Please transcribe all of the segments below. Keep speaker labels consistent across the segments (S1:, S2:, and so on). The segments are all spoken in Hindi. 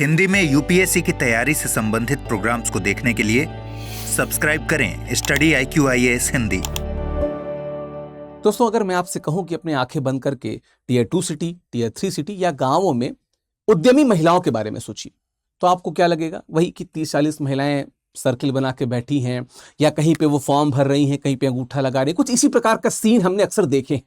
S1: हिंदी में यूपीएससी की तैयारी से संबंधित प्रोग्राम्स को देखने के लिए सब्सक्राइब करें स्टडी IQIAS हिंदी।
S2: दोस्तों, अगर मैं आपसे कहूं कि अपनी आंखें बंद करके टियर 2 सिटी, टियर 3 सिटी या गांवों में उद्यमी महिलाओं के बारे में सोचिए, तो आपको क्या लगेगा? वही कि 30-40 महिलाएं सर्किल बना के बैठी हैं, या कहीं पे वो फॉर्म भर रही हैं, कहीं पे अंगूठा लगा रही हैं, कुछ इसी प्रकार का सीन हमने अक्सर देखे हैं।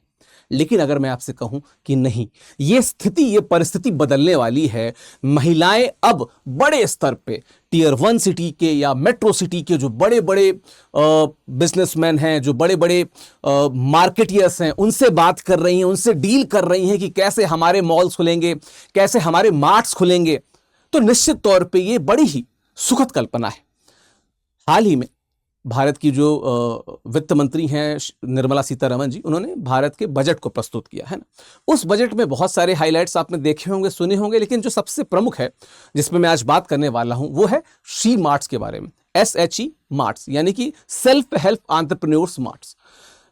S2: लेकिन अगर मैं आपसे कहूं कि नहीं, ये स्थिति, ये परिस्थिति बदलने वाली है। महिलाएं अब बड़े स्तर पे टियर 1 सिटी के या मेट्रो सिटी के जो बड़े बड़े बिजनेसमैन हैं, जो बड़े बड़े मार्केटियर्स हैं, उनसे बात कर रही हैं, उनसे डील कर रही हैं कि कैसे हमारे मॉल्स खुलेंगे, कैसे हमारे मार्ट्स खुलेंगे। तो निश्चित तौर पे ये बड़ी ही सुखद कल्पना है। हाल ही में भारत की जो वित्त मंत्री हैं निर्मला सीतारमण जी, उन्होंने भारत के बजट को प्रस्तुत किया है ना। उस बजट में बहुत सारे हाइलाइट्स आपने देखे होंगे, सुने होंगे, लेकिन जो सबसे प्रमुख है जिसमें मैं आज बात करने वाला हूं वो है शी मार्ट्स के बारे में। SHE मार्ट्स, यानी कि सेल्फ हेल्प एंटरप्रेन्योर्स मार्ट्स।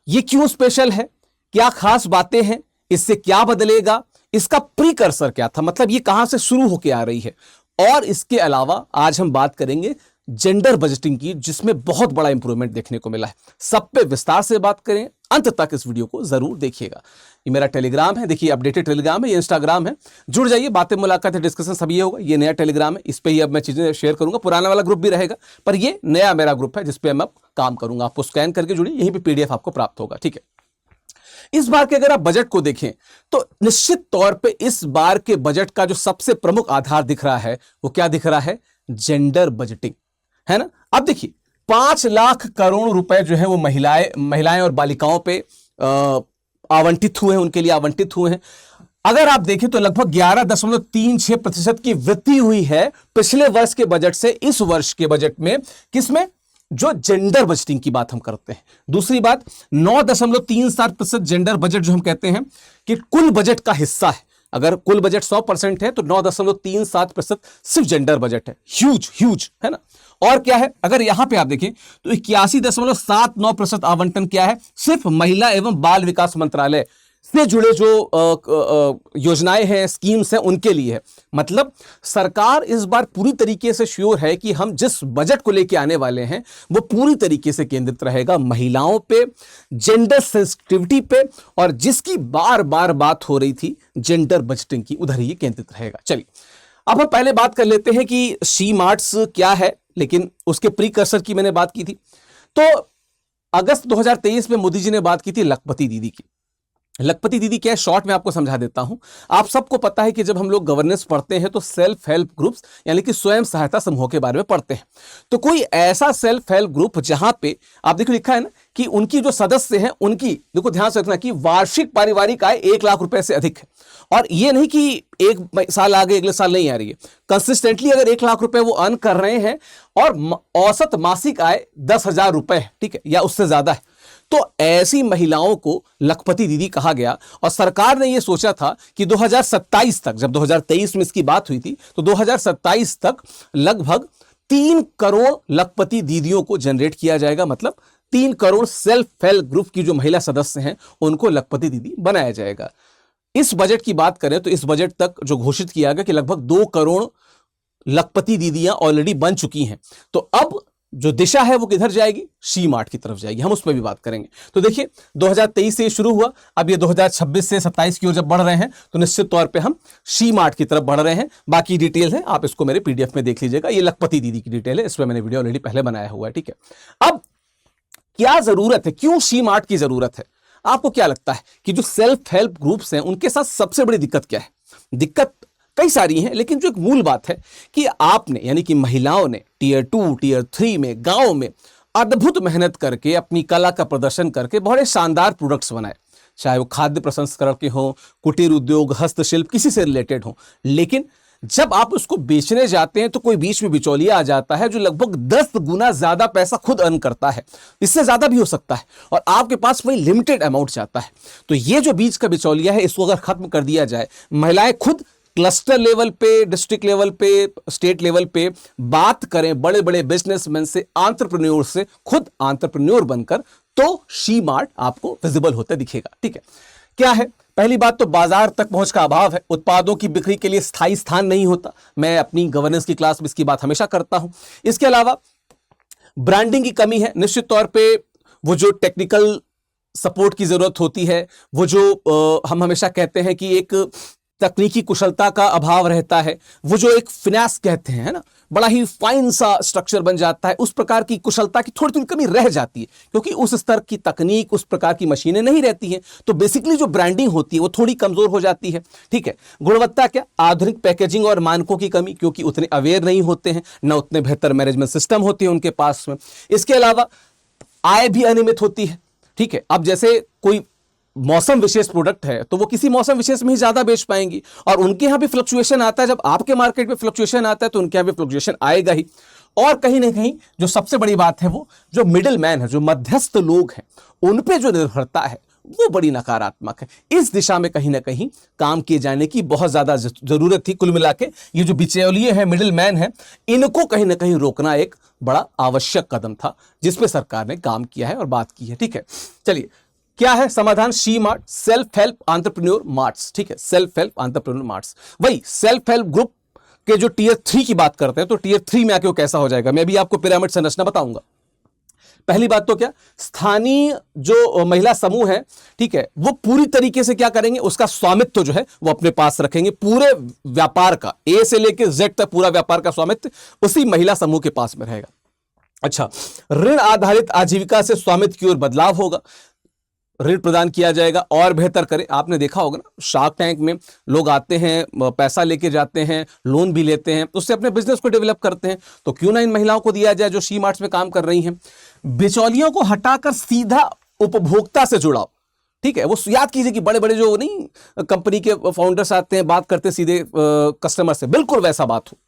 S2: ये क्यों स्पेशल है, क्या खास बातें हैं, इससे क्या बदलेगा, इसका प्रीकर्सर क्या था, मतलब ये कहां से शुरू होकर आ रही है। और इसके अलावा आज हम बात करेंगे जेंडर बजटिंग की, जिसमें बहुत बड़ा इंप्रूवमेंट देखने को मिला है। सब पे विस्तार से बात करें, अंत तक इस वीडियो को जरूर देखिएगा। ये मेरा टेलीग्राम है, देखिए अपडेटेड टेलीग्राम है, ये इंस्टाग्राम है, जुड़ जाइए, बातें मुलाकातें डिस्कशन सब ये होगा। ये नया टेलीग्राम है, इस पे ही अब मैं चीजें शेयर करूंगा। पुराना वाला ग्रुप भी रहेगा, पर ये नया मेरा ग्रुप है जिसपे मैं अब काम करूंगा। आपको स्कैन करके जुड़िए, यहीं पे PDF आपको प्राप्त होगा, ठीक है। इस बार के अगर आप बजट को देखें तो निश्चित तौर पे इस बार के बजट का जो सबसे प्रमुख आधार दिख रहा है वो क्या दिख रहा है? जेंडर बजटिंग, है ना। अब देखिए, 5 लाख करोड़ रुपए जो है वो महिलाएं और बालिकाओं पे आवंटित हुए हैं, उनके लिए आवंटित हुए हैं। अगर आप देखें तो लगभग 11.36% की वृद्धि हुई है पिछले वर्ष के बजट से इस वर्ष के बजट में। किसमें? जो जेंडर बजटिंग की बात हम करते हैं। दूसरी बात, 9.37% जेंडर बजट जो हम कहते हैं कि कुल बजट का हिस्सा है। अगर कुल बजट 100% है तो 9.37% सिर्फ जेंडर बजट है। ह्यूज ह्यूज, है ना। और क्या है, अगर यहां पे आप देखें तो 81.79% आवंटन क्या है? सिर्फ महिला एवं बाल विकास मंत्रालय से जुड़े जो योजनाएं हैं, स्कीम्स हैं, उनके लिए है। मतलब सरकार इस बार पूरी तरीके से श्योर है कि हम जिस बजट को लेके आने वाले हैं वो पूरी तरीके से केंद्रित रहेगा महिलाओं पे, जेंडर सेंसिटिविटी पे, और जिसकी बार बार बात हो रही थी जेंडर बजटिंग की, उधर ही केंद्रित रहेगा। चलिए, अब हम पहले बात कर लेते हैं कि शी मार्ट्स क्या है, लेकिन उसके प्रीकर्सर की मैंने बात की थी। तो अगस्त 2023 में मोदी जी ने बात की थी लखपति दीदी की। लखपति दीदी क्या है, शॉर्ट में आपको समझा देता हूं। आप सबको पता है कि जब हम लोग गवर्नेंस पढ़ते हैं तो सेल्फ हेल्प ग्रुप्स, यानी कि स्वयं सहायता समूह के बारे में पढ़ते हैं। तो कोई ऐसा सेल्फ हेल्प ग्रुप जहां पे आप देखो लिखा है ना कि उनकी जो सदस्य हैं, उनकी देखो ध्यान से रखना कि वार्षिक पारिवारिक आय 1 लाख रुपए से अधिक है। और ये नहीं कि एक साल आगे अगले साल नहीं आ रही है, कंसिस्टेंटली अगर 1 लाख रुपए वो अर्न कर रहे हैं और औसत मासिक आय 10,000 रुपए है, ठीक है, या उससे ज्यादा है, तो ऐसी महिलाओं को लखपति दीदी कहा गया। और सरकार ने यह सोचा था कि 2027 तक, जब 2023 में इसकी बात हुई थी, तो 2027 तक लगभग 3 करोड़ लखपति दीदियों को जनरेट किया जाएगा। मतलब 3 करोड़ सेल्फ हेल्प ग्रुप की जो महिला सदस्य हैं उनको लखपति दीदी बनाया जाएगा। इस बजट की बात करें तो इस बजट तक जो घोषित किया गया कि लगभग 2 करोड़ लखपति दीदियां ऑलरेडी बन चुकी हैं। तो अब जो दिशा है वो किधर जाएगी? शी मार्ट की तरफ जाएगी। हम उस पर भी बात करेंगे। तो देखिए, 2023 से शुरू हुआ, अब ये 2026 से 27 की ओर जब बढ़ रहे हैं तो निश्चित तौर पे हम शी मार्ट की तरफ बढ़ रहे हैं। बाकी डिटेल है, आप इसको मेरे PDF में देख लीजिएगा। ये लखपति दीदी की डिटेल है, इस पर मैंने वीडियो ऑलरेडी पहले बनाया हुआ है, ठीक है। अब क्या जरूरत है, क्यों शी मार्ट की जरूरत है? आपको क्या लगता है कि जो सेल्फ हेल्प ग्रुप्स हैं उनके साथ सबसे बड़ी दिक्कत क्या है? दिक्कत कई सारी हैं, लेकिन जो एक मूल बात है कि आपने, यानी कि महिलाओं ने टियर 2, टियर 3 में, गांव में अद्भुत मेहनत करके, अपनी कला का प्रदर्शन करके बड़े शानदार प्रोडक्ट्स बनाए, चाहे वो खाद्य प्रसंस्करण के हों, कुटीर उद्योग, हस्तशिल्प, किसी से रिलेटेड हो। लेकिन जब आप उसको बेचने जाते हैं तो कोई बीच में बिचौलिया आ जाता है जो लगभग 10 गुना ज्यादा पैसा खुद अर्न करता है, इससे ज्यादा भी हो सकता है, और आपके पास वही लिमिटेड अमाउंट जाता है। तो ये जो बीच का बिचौलिया है, इसको अगर खत्म कर दिया जाए, महिलाएं खुद क्लस्टर लेवल पे, डिस्ट्रिक्ट लेवल पे, स्टेट लेवल पे बात करें बड़े बड़े बिजनेसमैन से, एंटरप्रेन्योर से, खुद एंटरप्रेन्योर बनकर, तो शी मार्ट आपको विजिबल होता दिखेगा, ठीक है। क्या है? पहली बात तो बाजार तक पहुंच का अभाव है, उत्पादों की बिक्री के लिए स्थायी स्थान नहीं होता। मैं अपनी गवर्नेंस की क्लास में इसकी बात हमेशा करता हूं। इसके अलावा ब्रांडिंग की कमी है। निश्चित तौर पे वो जो टेक्निकल सपोर्ट की जरूरत होती है, वो जो हम हमेशा कहते हैं कि एक तकनीकी कुशलता का अभाव रहता है, वो जो एक फिनेस कहते हैं, है ना, बड़ा ही फाइन सा स्ट्रक्चर बन जाता है, उस प्रकार की कुशलता की थोड़ी थोड़ी कमी रह जाती है, क्योंकि उस स्तर की तकनीक, उस प्रकार की मशीनें नहीं रहती हैं। तो बेसिकली जो ब्रांडिंग होती है वो थोड़ी कमजोर हो जाती है। ठीक है। गुणवत्ता क्या, आधुनिक पैकेजिंग और मानकों की कमी, क्योंकि उतने अवेयर नहीं होते हैं, न उतने बेहतर मैनेजमेंट सिस्टम होते हैं उनके पास में। इसके अलावा आय भी अनियमित होती है। ठीक है। अब जैसे कोई मौसम विशेष प्रोडक्ट है तो वो किसी मौसम विशेष में ही ज्यादा बेच पाएंगी, और उनके यहां भी फ्लक्चुएशन आता है। जब आपके मार्केट में फ्लक्चुएशन आता है तो उनके यहां भी फ्लक्चुएशन आएगा ही। और कहीं ना कहीं जो सबसे बड़ी बात है, वो जो मिडिल मैन है, जो मध्यस्थ लोग हैं, उन पे जो निर्भरता है वो बड़ी नकारात्मक है। इस दिशा में कहीं ना कहीं काम किए जाने की बहुत ज्यादा जरूरत थी। कुल मिला के ये जो बिचौलिए हैं, मिडिल मैन है, इनको कहीं ना कहीं रोकना एक बड़ा आवश्यक कदम था, जिसपे सरकार ने काम किया है और बात की है। ठीक है। चलिए, क्या है समाधान? She mart, self help entrepreneur marts. ठीक है, सेल्फ हेल्प एंटरप्रेन्योर मार्ट्स। वही सेल्फ हेल्प ग्रुप के जो टीयर 3 की बात करते हैं, तो टीयर 3 में आके वो कैसा हो जाएगा, मैं भी आपको पिरामिड संरचना बताऊंगा। पहली बात तो क्या, स्थानीय जो महिला समूह है, ठीक है, वो पूरी तरीके से क्या करेंगे, उसका स्वामित्व जो है वो अपने पास रखेंगे। पूरे व्यापार का, ए से लेकर जेड तक पूरा व्यापार का स्वामित्व उसी महिला समूह के पास में रहेगा। अच्छा, ऋण आधारित आजीविका से स्वामित्व की ओर बदलाव होगा। ऋण प्रदान किया जाएगा और बेहतर करे। आपने देखा होगा ना, शार्क टैंक में लोग आते हैं, पैसा लेके जाते हैं, लोन भी लेते हैं, उससे अपने बिजनेस को डेवलप करते हैं। तो क्यों ना इन महिलाओं को दिया जाए जो शी मार्ट्स में काम कर रही हैं। बिचौलियों को हटाकर सीधा उपभोक्ता से जुड़ाओ। ठीक है, वो याद कीजिए कि बड़े बड़े जो नहीं कंपनी के फाउंडर्स आते हैं, बात करते सीधे कस्टमर से, बिल्कुल वैसा बात हो।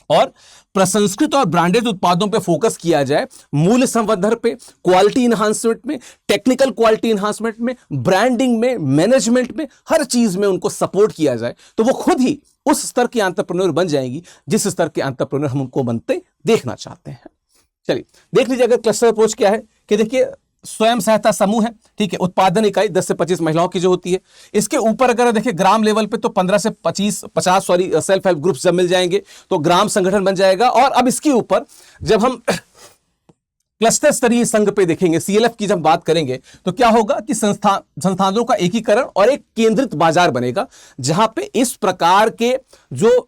S2: और प्रसंस्कृत और ब्रांडेड उत्पादों पे फोकस किया जाए, मूल्य संवर्धन पे, क्वालिटी इन्हांसमेंट में, टेक्निकल क्वालिटी इन्हांसमेंट में, ब्रांडिंग में, मैनेजमेंट में, हर चीज में उनको सपोर्ट किया जाए, तो वो खुद ही उस स्तर की एंटरप्रेन्योर बन जाएंगी जिस स्तर के एंटरप्रेन्योर हम उनको बनते देखना चाहते हैं। चलिए देख लीजिए अगर क्लस्टर अप्रोच क्या है, कि देखिए स्वयं सहायता समूह है। ठीक है, उत्पादन इकाई 10 से 25 महिलाओं की जो होती है। इसके ऊपर अगर देखिए ग्राम लेवल पे तो 15 से 50 सेल्फ हेल्प ग्रुप्स जब मिल जाएंगे तो ग्राम संगठन बन जाएगा। और अब इसके ऊपर जब हम क्लस्टर स्तरीय संघ पे देखेंगे, सीएलएफ की जब बात करेंगे, तो क्या होगा कि संस्थानों का एकीकरण और एक केंद्रित बाजार बनेगा, जहां पे इस प्रकार के जो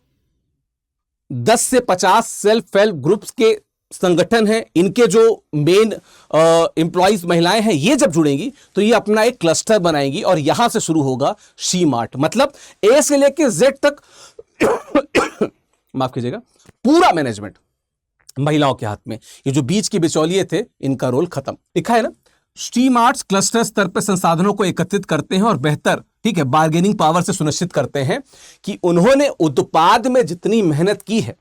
S2: 10 से 50 सेल्फ हेल्प ग्रुप्स के संगठन है, इनके जो मेन एम्प्लॉइज महिलाएं हैं, ये जब जुड़ेंगी तो ये अपना एक क्लस्टर बनाएंगी और यहां से शुरू होगा शी मार्ट। मतलब ए से लेके जेड तक माफ कीजिएगा, पूरा मैनेजमेंट महिलाओं के हाथ में। ये जो बीच के बिचौलिए थे, इनका रोल खत्म। लिखा है ना, शी मार्ट्स क्लस्टर स्तर पर संसाधनों को एकत्रित करते हैं और बेहतर, ठीक है, बार्गेनिंग पावर से सुनिश्चित करते हैं कि उन्होंने उत्पाद में जितनी मेहनत की है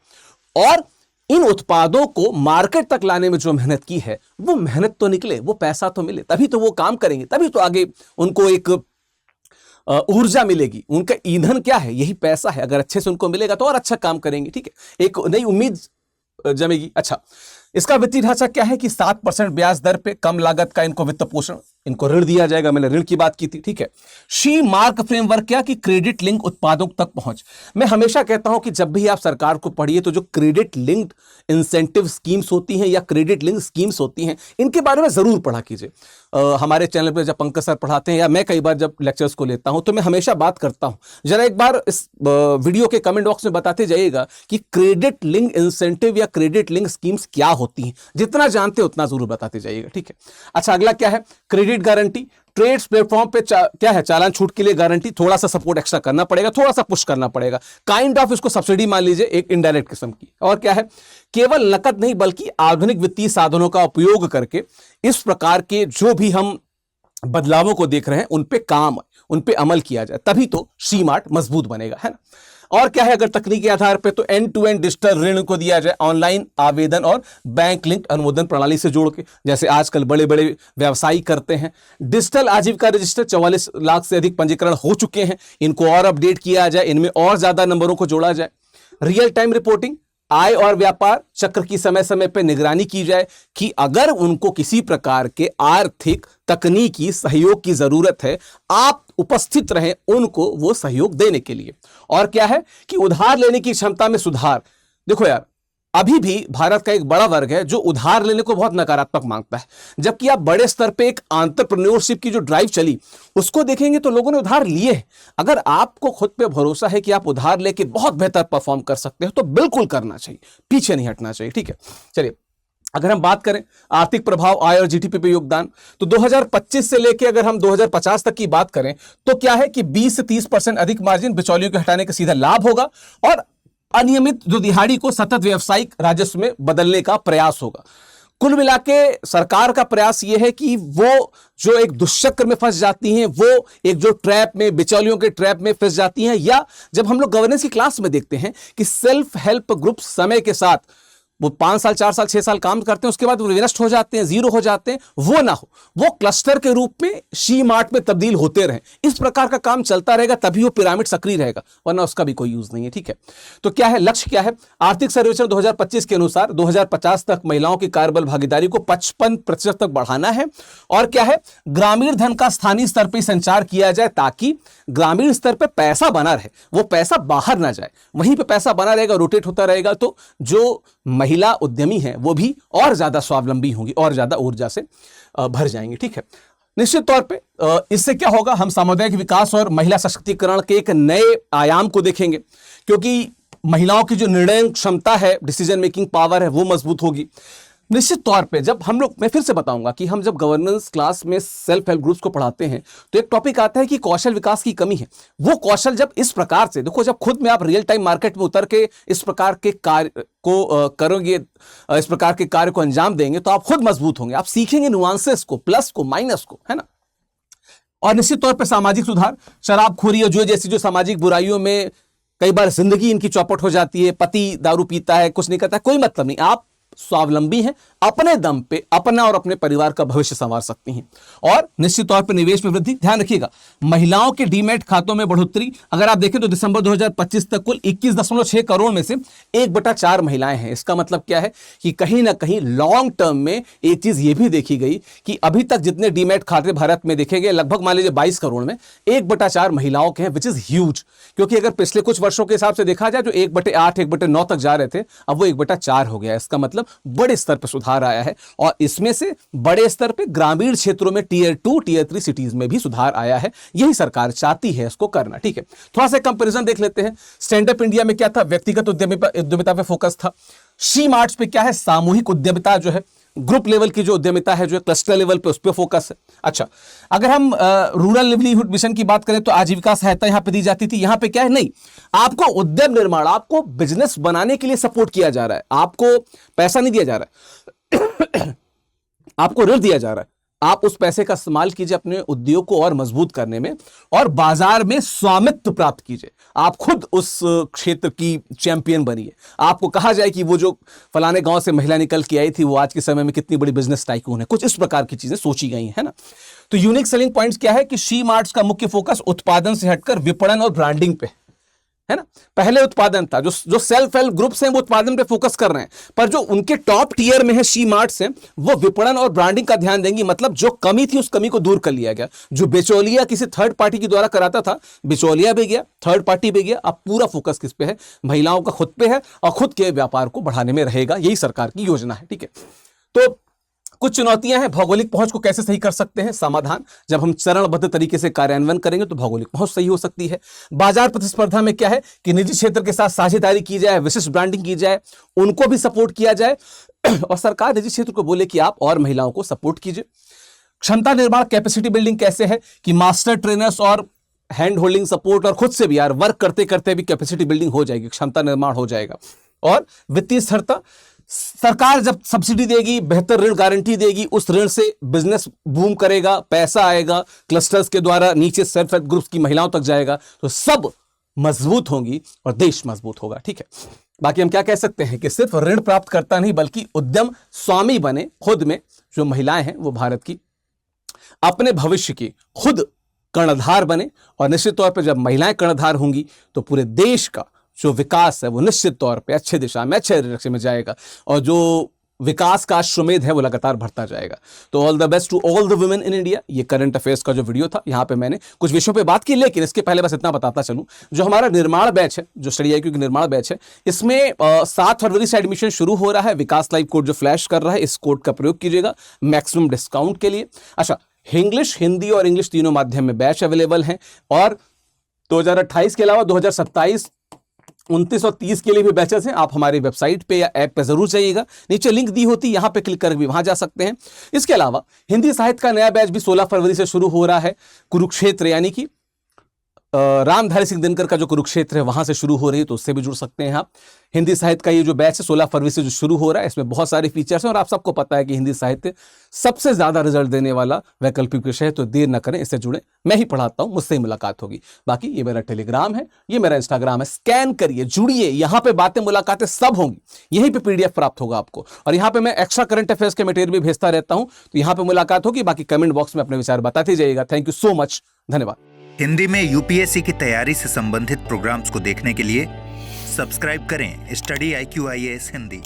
S2: और इन उत्पादों को मार्केट तक लाने में जो मेहनत की है, वो मेहनत तो निकले, वो पैसा तो मिले, तभी तो वो काम करेंगे, तभी तो आगे उनको एक ऊर्जा मिलेगी। उनका ईंधन क्या है, यही पैसा है। अगर अच्छे से उनको मिलेगा तो और अच्छा काम करेंगे। ठीक है, एक नई उम्मीद जमेगी। अच्छा, इसका वित्तीय ढांचा क्या है कि 7% ब्याज दर पे कम लागत का इनको वित्त पोषण, इनको ऋण दिया जाएगा। मैंने ऋण की बात की थी। ठीक है, शी मार्क फ्रेमवर्क क्या कि क्रेडिट लिंक उत्पादों तक पहुंच। मैं हमेशा कहता हूं कि जब भी आप सरकार को पढ़िए तो जो क्रेडिट लिंक्ड इंसेंटिव स्कीम्स होती हैं या क्रेडिट लिंक स्कीम्स होती हैं, इनके बारे में जरूर पढ़ा कीजिए। हमारे चैनल पर जब पंकज सर पढ़ाते हैं या मैं कई बार जब लेक्चर्स को लेता हूं तो मैं हमेशा बात करता हूं, जरा एक बार इस वीडियो के कमेंट बॉक्स में बताते जाइएगा कि क्रेडिट लिंक इंसेंटिव या क्रेडिट लिंक स्कीम्स क्या होती हैं। जितना जानते हो उतना जरूर बताते जाइएगा। ठीक है, अच्छा अगला क्या है, क्रेडिट गारंटी। ट्रेड्स प्लेटफॉर्म पे क्या है, चालान छूट के लिए गारंटी, थोड़ा सा सपोर्ट एक्स्ट्रा करना पड़ेगा, थोड़ा सा पुश करना पड़ेगा, काइंड ऑफ इसको सब्सिडी मान लीजिए, एक इनडायरेक्ट किस्म की। और क्या है, केवल नकद नहीं बल्कि आधुनिक वित्तीय साधनों का उपयोग करके इस प्रकार के जो भी हम बदलावों को देख रहे हैं उन पे अमल किया जाए, तभी तो शी मार्ट मजबूत बनेगा, है ना। और क्या है, अगर तकनीकी आधार पे तो एंड टू एंड डिजिटल ऋण को दिया जाए, ऑनलाइन आवेदन और बैंक लिंक अनुमोदन प्रणाली से जोड़ के, जैसे आजकल बड़े बड़े व्यवसायी करते हैं। डिजिटल आजीविका रजिस्टर 44 लाख से अधिक पंजीकरण हो चुके हैं, इनको और अपडेट किया जाए, इनमें और ज्यादा नंबरों को जोड़ा जाए। रियल टाइम रिपोर्टिंग, आय और व्यापार चक्र की समय समय पर निगरानी की जाए कि अगर उनको किसी प्रकार के आर्थिक तकनीकी सहयोग की जरूरत है, आप उपस्थित रहें उनको वो सहयोग देने के लिए। और क्या है कि उधार लेने की क्षमता में सुधार। देखो यार, अभी भी भारत का एक बड़ा वर्ग है जो उधार लेने को बहुत नकारात्मक मांगता है, जबकि आप बड़े स्तर पे एक एंटरप्रेन्योरशिप की जो ड्राइव चली उसको देखेंगे तो लोगों ने उधार लिए हैं। अगर आपको खुद पे भरोसा है कि आप उधार लेके बहुत बेहतर परफॉर्म कर सकते हो तो बिल्कुल करना चाहिए, पीछे नहीं हटना चाहिए। ठीक है, चलिए अगर हम बात करें आर्थिक प्रभाव, आय और जीडीपी पे योगदान, तो 2025 से लेके अगर हम 2050 तक की बात करें तो क्या है कि 20 से 30% अधिक मार्जिन बिचौलियों के हटाने का सीधा लाभ होगा और अनियमित जो दिहाड़ी को सतत व्यवसायिक राजस्व में बदलने का प्रयास होगा। कुल मिला के सरकार का प्रयास यह है कि वो जो एक दुष्चक्र में फंस जाती हैं, वो एक जो ट्रैप में, बिचौलियों के ट्रैप में फंस जाती हैं, या जब हम लोग गवर्नेंस की क्लास में देखते हैं कि सेल्फ हेल्प ग्रुप समय के साथ वो 5 साल 4 साल 6 साल काम करते हैं, उसके बाद वो विनष्ट हो जाते हैं, जीरो हो जाते हैं, वो ना हो, वो क्लस्टर के रूप में शी मार्ट में तब्दील होते रहें। इस प्रकार का काम चलता रहेगा तभी वो पिरामिड सक्रिय रहेगा, वरना उसका भी कोई यूज नहीं है। ठीक है, तो क्या है लक्ष्य, क्या है? आर्थिक सर्वेक्षण 2025 के अनुसार 2050 तक महिलाओं की कार्यबल भागीदारी को 55% तक बढ़ाना है। और क्या है, ग्रामीण धन का स्थानीय स्तर पर संचार किया जाए ताकि ग्रामीण स्तर पर पैसा बना रहे, वो पैसा बाहर ना जाए, वहीं पर पैसा बना रहेगा, रोटेट होता रहेगा, तो जो महिला उद्यमी हैं वो भी और ज्यादा स्वावलंबी होंगी और ज्यादा ऊर्जा से भर जाएंगे। ठीक है, निश्चित तौर पे इससे क्या होगा, हम सामुदायिक विकास और महिला सशक्तिकरण के एक नए आयाम को देखेंगे, क्योंकि महिलाओं की जो निर्णय क्षमता है, डिसीजन मेकिंग पावर है, वो मजबूत होगी। निश्चित तौर पे जब हम लोग, मैं फिर से बताऊंगा कि हम जब गवर्नेंस क्लास में सेल्फ हेल्प ग्रुप्स को पढ़ाते हैं तो एक टॉपिक आता है कि कौशल विकास की कमी है। वो कौशल जब इस प्रकार से, देखो जब खुद में आप रियल टाइम मार्केट में उतर के इस प्रकार के कार्य को करोगे, इस प्रकार के कार्य को अंजाम देंगे, तो आप खुद मजबूत होंगे, आप सीखेंगे नुआंसेस को, प्लस को, माइनस को, है ना। और निश्चित तौर पर सामाजिक सुधार, शराबखोरी और जो जैसी जो सामाजिक बुराइयों में कई बार जिंदगी इनकी चौपट हो जाती है, पति दारू पीता है, कुछ नहीं करता, कोई मतलब नहीं, आप स्वावलंबी हैं, अपने दम पे अपना और अपने परिवार का भविष्य संवार सकती हैं। और निश्चित तौर पर निवेश में वृद्धि, ध्यान रखिएगा, महिलाओं के डीमैट खातों में बढ़ोतरी। अगर आप देखें तो दिसंबर 2025 तक कुल 21.6 करोड़ में से 1/4 महिलाएं हैं। इसका मतलब क्या है कि कहीं ना कहीं लॉन्ग टर्म में एक चीज ये भी देखी गई कि अभी तक जितने डीमैट खाते भारत में देखे गए, लगभग मान लीजिए 22 करोड़ में 1/4 महिलाओं के हैं, विच इज ह्यूज। क्योंकि अगर पिछले कुछ वर्षों के हिसाब से देखा जाए, जो 1/8 1/9 तक जा रहे थे, अब वो 1/4 हो गया। इसका मतलब बड़े स्तर पर सुधार आया है, और इसमें से बड़े स्तर पे ग्रामीण क्षेत्रों में टियर 2 टियर 3 सिटीज में भी सुधार आया है। यही सरकार चाहती है इसको करना। ठीक है, थोड़ा सा कंपैरिजन देख लेते हैं। स्टैंड अप इंडिया में क्या था, व्यक्तिगत उद्यमिता पे फोकस था। शी मार्ट्स पे क्या है, सामूहिक उद्यमिता जो है, ग्रुप लेवल की जो उद्यमिता है, जो क्लस्टर लेवल पे, उस पर फोकस है। अच्छा, अगर हम रूरल लिवलीहुड मिशन की बात करें तो आजीविका सहायता यहां पे दी जाती थी। यहां पे क्या है, नहीं, आपको उद्यम निर्माण, आपको बिजनेस बनाने के लिए सपोर्ट किया जा रहा है, आपको पैसा नहीं दिया जा रहा है आपको ऋण दिया जा रहा है। आप उस पैसे का इस्तेमाल कीजिए अपने उद्योग को और मजबूत करने में, और बाजार में स्वामित्व प्राप्त कीजिए। आप खुद उस क्षेत्र की चैंपियन बनिए। आपको कहा जाए कि वो जो फलाने गांव से महिला निकल के आई थी, वो आज के समय में कितनी बड़ी बिजनेस टाइकून है। कुछ इस प्रकार की चीजें सोची गई है ना। तो यूनिक सेलिंग पॉइंट्स क्या है कि शी मार्ट्स का मुख्य फोकस उत्पादन से हटकर विपणन और ब्रांडिंग पे है ना। पहले उत्पादन था, जो सेल्फ हेल्प ग्रुप्स हैं वो उत्पादन पे फोकस कर रहे हैं, पर जो उनके टॉप टियर में है शी मार्ट्स हैं, वो विपणन और ब्रांडिंग का ध्यान देंगी। मतलब जो कमी थी उस कमी को दूर कर लिया गया। जो बिचौलिया किसी थर्ड पार्टी के द्वारा कराता था, बिचौलिया भी गया, थर्ड पार्टी भी गया। अब पूरा फोकस किस पे है, महिलाओं का खुद पे है, और खुद के व्यापार को बढ़ाने में रहेगा। यही सरकार की योजना है। ठीक है, तो कुछ चुनौतियां हैं। भौगोलिक पहुंच को कैसे सही कर सकते हैं, समाधान, जब हम चरणबद्ध तरीके से कार्यान्वयन करेंगे तो भौगोलिक पहुंच सही हो सकती है। बाजार प्रतिस्पर्धा में क्या है कि निजी क्षेत्र के साथ साझेदारी की जाए, विशिष्ट ब्रांडिंग की जाए, उनको भी सपोर्ट किया जाए, और सरकार निजी क्षेत्र को बोले कि आप और महिलाओं को सपोर्ट कीजिए। क्षमता निर्माण, कैपेसिटी बिल्डिंग कैसे है कि मास्टर ट्रेनर्स और हैंड होल्डिंग सपोर्ट, और खुद से भी यार वर्क करते करते भी कैपेसिटी बिल्डिंग हो जाएगी, क्षमता निर्माण हो जाएगा। और वित्तीय स्थिरता, सरकार जब सब्सिडी देगी, बेहतर ऋण गारंटी देगी, उस ऋण से बिजनेस बूम करेगा, पैसा आएगा, क्लस्टर्स के द्वारा नीचे सेल्फ हेल्प ग्रुप्स की महिलाओं तक जाएगा, तो सब मजबूत होंगी और देश मजबूत होगा। ठीक है, बाकी हम क्या कह सकते हैं कि सिर्फ ऋण प्राप्त करता नहीं बल्कि उद्यम स्वामी बने खुद में। जो महिलाएं हैं वो भारत की अपने भविष्य की खुद कर्णधार बने, और निश्चित तौर पर जब महिलाएं कर्णधार होंगी तो पूरे देश का जो विकास है वो निश्चित तौर पे अच्छे दिशा में, अच्छे डायरेक्शन में जाएगा। और जो विकास का अश्वमेध है वो लगातार बढ़ता जाएगा। तो all the best to all the women in India. ये करंट अफेयर्स का जो वीडियो था, यहाँ पे मैंने कुछ विषयों पे बात की, लेकिन इसके पहले बस इतना बताता चलूं, जो हमारा निर्माण बैच है, जो स्टडी IQ की निर्माण बैच है, इसमें 7 फरवरी से एडमिशन शुरू हो रहा है। विकास लाइव कोड जो फ्लैश कर रहा है, इस कोड का प्रयोग कीजिएगा मैक्सिमम डिस्काउंट के लिए। अच्छा, इंग्लिश, हिंदी और इंग्लिश तीनों माध्यम में बैच अवेलेबल हैं, और 2028 के अलावा 2027, 29 और 30 के लिए भी बैचेस हैं। आप हमारी वेबसाइट पे या ऐप पे जरूर जाइएगा, नीचे लिंक दी होती है, यहां पे क्लिक करके भी वहां जा सकते हैं। इसके अलावा हिंदी साहित्य का नया बैच भी 16 फरवरी से शुरू हो रहा है। कुरुक्षेत्र यानी कि रामधारी सिंह दिनकर का जो कुरुक्षेत्र है वहां से शुरू हो रही है, तो उससे भी जुड़ सकते हैं आप। हिंदी साहित्य का ये जो बैच है 16 फरवरी से जो शुरू हो रहा है, इसमें बहुत सारे फीचर्स हैं, और आप सबको पता है कि हिंदी साहित्य सबसे ज्यादा रिजल्ट देने वाला वैकल्पिक विषय है, तो देर न करें, इससे जुड़े। मैं ही पढ़ाता हूं, मुझसे ही मुलाकात होगी। बाकी ये मेरा टेलीग्राम है, ये मेरा इंस्टाग्राम है, स्कैन करिए, जुड़िए, यहां पे बातें, मुलाकातें सब होंगी, यहीं पे PDF प्राप्त होगा आपको। और यहां पे मैं एक्स्ट्रा करंट अफेयर्स के मटेरियल भी भेजता रहता हूं, तो यहां पे मुलाकात होगी। बाकी कमेंट बॉक्स में अपने विचार बताते जाइएगा। थैंक यू सो मच, धन्यवाद।
S1: हिंदी में UPSC की तैयारी से संबंधित प्रोग्राम्स को देखने के लिए सब्सक्राइब करें स्टडी IQ IAS हिंदी।